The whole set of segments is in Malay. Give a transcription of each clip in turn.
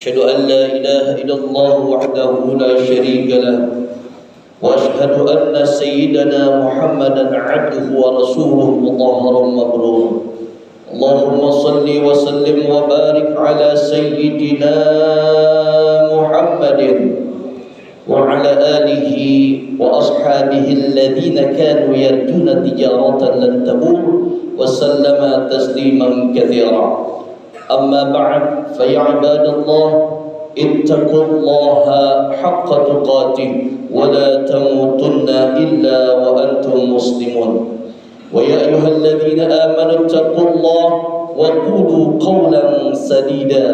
أشهد أن لا إله إلا الله وحده لا شريك له وأشهد أن سيدنا محمدا عبده ورسوله مطهر مبرور اللهم صل وسلم وبارك على سيدنا محمد وعلى آله وأصحابه الذين كانوا يرجون تجارة لن تبور وسلم تسليما كثيرا أما بعد فيا عباد الله اتقوا الله حق تقاته ولا تموتن إلا وأنتم مسلمون ويا أيها الذين آمنوا اتقوا الله وقولوا قولا سديدا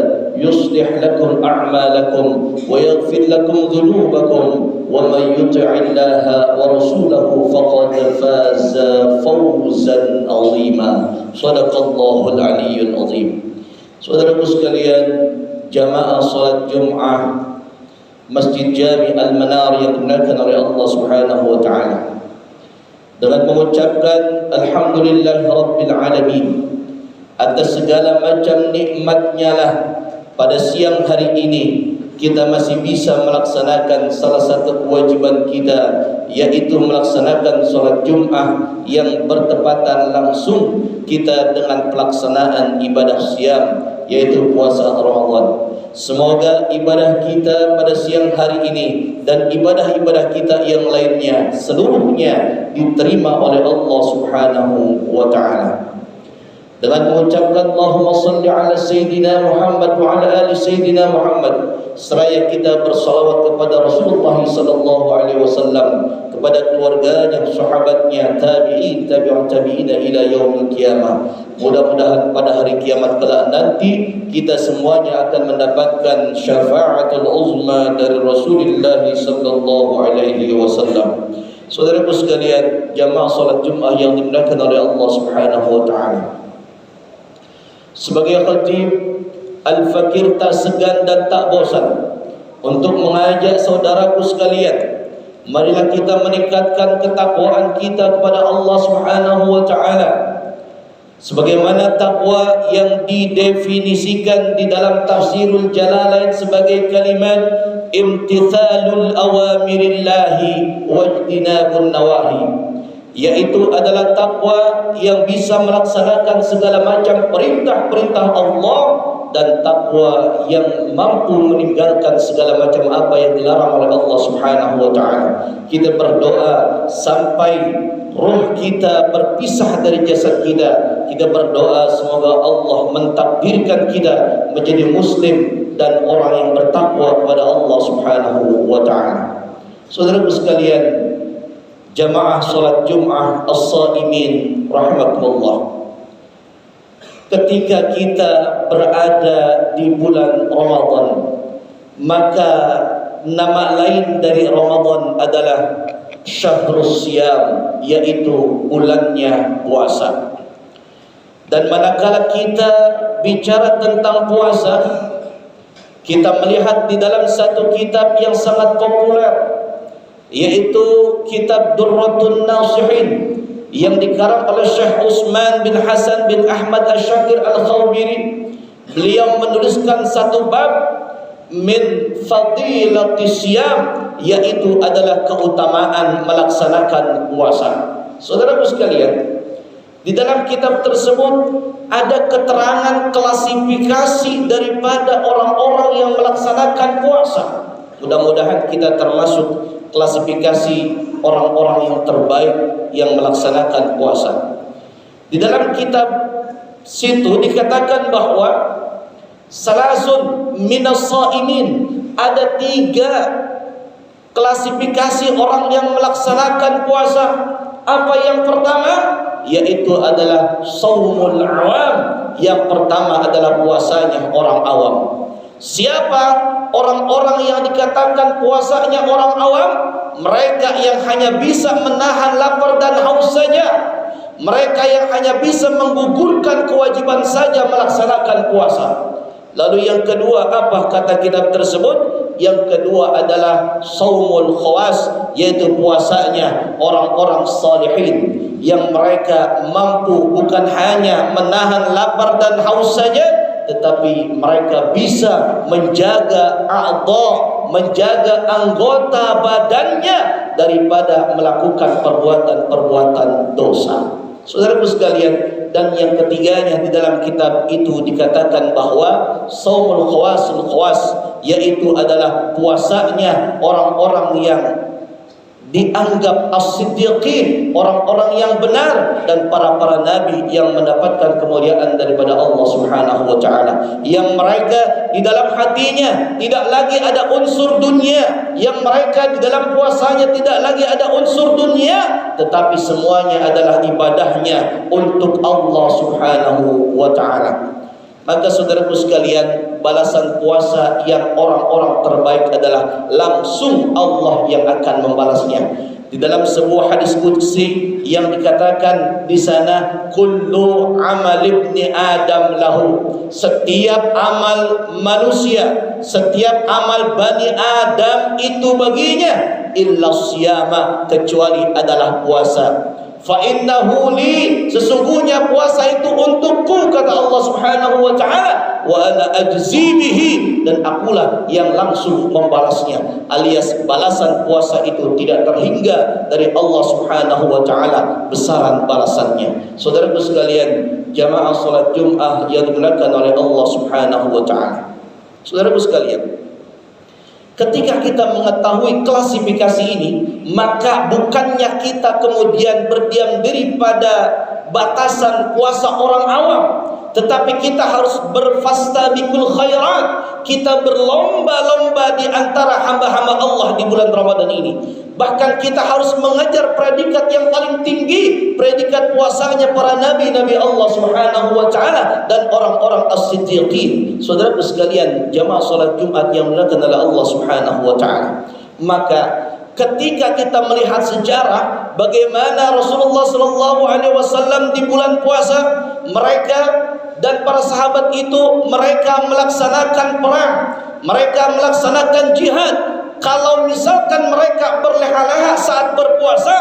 يصلح لكم أعمالكم ويغفر لكم ذنوبكم ومن يطع الله ورسوله فقد فاز فوزا عظيما صدق الله العلي العظيم. Saudaraku sekalian, jamaah salat Jumat Masjid Jami Al-Manar yang dimuliakan oleh Allah Subhanahu wa taala, dengan mengucapkan alhamdulillah rabbil alamin atas segala macam nikmatnya lah pada siang hari ini kita masih bisa melaksanakan salah satu kewajiban kita, yaitu melaksanakan salat Jumat yang bertepatan langsung kita dengan pelaksanaan ibadah siam, yaitu puasa Ramadan. Semoga ibadah kita pada siang hari ini dan ibadah-ibadah kita yang lainnya seluruhnya diterima oleh Allah Subhanahu wa taala. Dengan mengucapkan Allahumma salli ala Sayyidina Muhammad wa ala ali Sayyidina Muhammad, seraya kita bersalawat kepada Rasulullah sallallahu alaihi wasallam, kepada keluarganya, sahabatnya, tabi'in, tabi'un tabi'ina ila yaumil qiyamah. Mudah-mudahan pada hari kiamat kelak nanti kita semuanya akan mendapatkan syafa'atul uzma dari Rasulullah sallallahu alaihi wasallam. Saudaraku sekalian, jamaah salat Jumat yang dimuliakan oleh Allah Subhanahu wa taala, sebagai khatib, Al-Fakir tak segan dan tak bosan untuk mengajak saudaraku sekalian, marilah kita meningkatkan ketakwaan kita kepada Allah Subhanahu wa taala, sebagaimana takwa yang didefinisikan di dalam Tafsirul Jalalain sebagai kalimat imtithalul awamirillahi wajtinabun nawahi, yaitu adalah takwa yang bisa melaksanakan segala macam perintah-perintah Allah dan takwa yang mampu meninggalkan segala macam apa yang dilarang oleh Allah Subhanahu wa taala. Kita berdoa sampai roh kita berpisah dari jasad kita. Kita berdoa semoga Allah mentakdirkan kita menjadi muslim dan orang yang bertakwa kepada Allah Subhanahu wa taala. Saudaraku sekalian, jamaah salat Jumat as-saimin rahimakumullah, ketika kita berada di bulan Ramadan, maka nama lain dari Ramadan adalah Syahrus Siyam, yaitu bulannya puasa. Dan manakala kita bicara tentang puasa, kita melihat di dalam satu kitab yang sangat populer, yaitu kitab Durratun Nasihin yang dikarang oleh Syekh Utsman bin Hasan bin Ahmad Asy-Syakir Al-Khawbiri. Beliau menuliskan satu bab min fadilatis siyam, yaitu adalah keutamaan melaksanakan puasa. Saudaraku sekalian, di dalam kitab tersebut ada keterangan klasifikasi daripada orang-orang yang melaksanakan puasa. Mudah-mudahan kita termasuk klasifikasi orang-orang yang terbaik yang melaksanakan puasa. Di dalam kitab situ dikatakan bahwa salasun minas shaimin, ada 3 klasifikasi orang yang melaksanakan puasa. Apa yang pertama? Yaitu adalah shaumul awam. Yang pertama adalah puasanya orang awam. Siapa orang-orang yang dikatakan puasanya orang awam? Mereka yang hanya bisa menahan lapar dan haus saja. Mereka yang hanya bisa menggugurkan kewajiban saja melaksanakan puasa. Lalu yang kedua, apa kata kitab tersebut? Yang kedua adalah saumul khawas, yaitu puasanya orang-orang salihin yang mereka mampu bukan hanya menahan lapar dan haus saja, tetapi mereka bisa menjaga menjaga anggota badannya daripada melakukan perbuatan-perbuatan dosa. Saudaraku sekalian, dan yang ketiganya di dalam kitab itu dikatakan bahwa shaumul khawas, yaitu adalah puasanya orang-orang yang dianggap as-siddiqin, orang-orang yang benar, dan para nabi yang mendapatkan kemuliaan daripada Allah Subhanahu wa taala, yang mereka di dalam hatinya tidak lagi ada unsur dunia, yang mereka di dalam puasanya tidak lagi ada unsur dunia, tetapi semuanya adalah ibadahnya untuk Allah Subhanahu wa taala. Maka saudaraku sekalian, balasan puasa yang orang-orang terbaik adalah langsung Allah yang akan membalasnya. Di dalam sebuah hadis qudsi yang dikatakan di sana, kullu amal ibni adam lahu, setiap amal manusia, setiap amal Bani Adam itu baginya, illa siyama, kecuali adalah puasa. Fa innahu li, sesungguhnya puasa itu untukku, kata Allah Subhanahu wa taala, wa ana ajzi bihi, dan akulah yang langsung membalasnya, alias balasan puasa itu tidak terhingga dari Allah Subhanahu wa taala besaran balasannya. Saudaraku sekalian, jamaah salat Jumat yang dimuliakan oleh Allah Subhanahu wa taala. Saudaraku sekalian, ketika kita mengetahui klasifikasi ini, maka bukannya kita kemudian berdiam diri pada batasan puasa orang awam, tetapi kita harus berfastabiqul khairat. Kita berlomba-lomba di antara hamba-hamba Allah di bulan Ramadan ini. Bahkan kita harus mengejar predikat yang paling tinggi, predikat puasanya para nabi-nabi Allah Subhanahu wa taala dan orang-orang as-siddiqin. Saudaraku sekalian, jamaah salat Jumat yang dimuliakan oleh Allah Subhanahu wa taala. Maka ketika kita melihat sejarah bagaimana Rasulullah sallallahu alaihi wasallam di bulan puasa, mereka dan para sahabat itu mereka melaksanakan perang, mereka melaksanakan jihad. Kalau misalkan mereka berleha-leha saat berpuasa,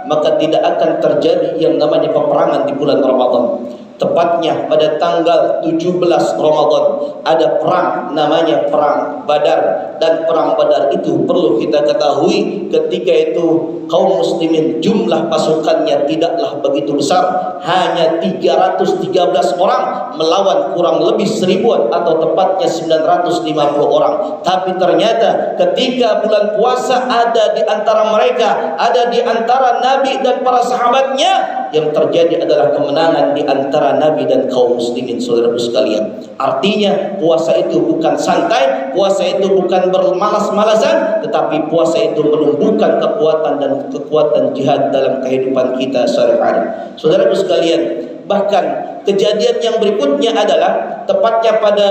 maka tidak akan terjadi yang namanya peperangan di bulan Ramadan. Tepatnya pada tanggal 17 Ramadan ada perang namanya perang Badar, dan perang Badar itu perlu kita ketahui ketika itu kaum muslimin jumlah pasukannya tidaklah begitu besar, hanya 313 orang melawan kurang lebih 1000-an atau tepatnya 950 orang. Tapi ternyata ketika bulan puasa ada di antara mereka, ada di antara nabi dan para sahabatnya, yang terjadi adalah kemenangan di antara nabi dan kaum muslimin. Saudaraku sekalian, artinya puasa itu bukan santai, puasa itu bukan bermalas-malasan, tetapi puasa itu menumbuhkan kekuatan jihad dalam kehidupan kita sehari-hari. Saudaraku sekalian, bahkan kejadian yang berikutnya adalah tepatnya pada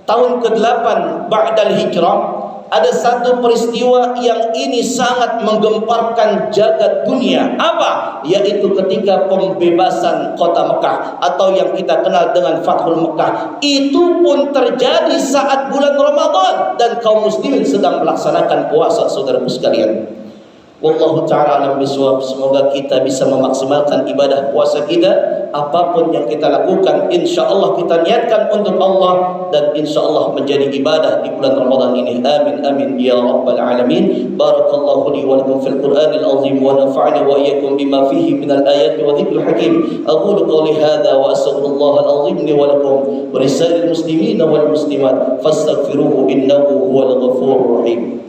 tahun ke-8 Ba'dal Hijrah, ada satu peristiwa yang ini sangat menggemparkan jagat dunia. Apa? Yaitu ketika pembebasan kota Mekah, atau yang kita kenal dengan Fathul Mekah. Itu pun terjadi saat bulan Ramadan dan kaum muslimin sedang melaksanakan puasa. Saudaraku sekalian, wallahu ta'ala alam bisawab. Semoga kita bisa memaksimalkan ibadah puasa kita. Apapun yang kita lakukan, insya Allah kita niatkan untuk Allah, dan insya Allah menjadi ibadah di bulan Ramadan ini. Amin amin ya rabbal alamin. Barakallahu li wa lakum fil Qur'anil azim, wa nafa'ani wa iyyakum bima fihi minal ayati wa dzikril hakim. Aqulu qawli hadza wa astaghfirullahal azim li wa lakum wa lisa'iril muslimin wal muslimat fastaghfiruhu innahu huwal ghafurur rahim.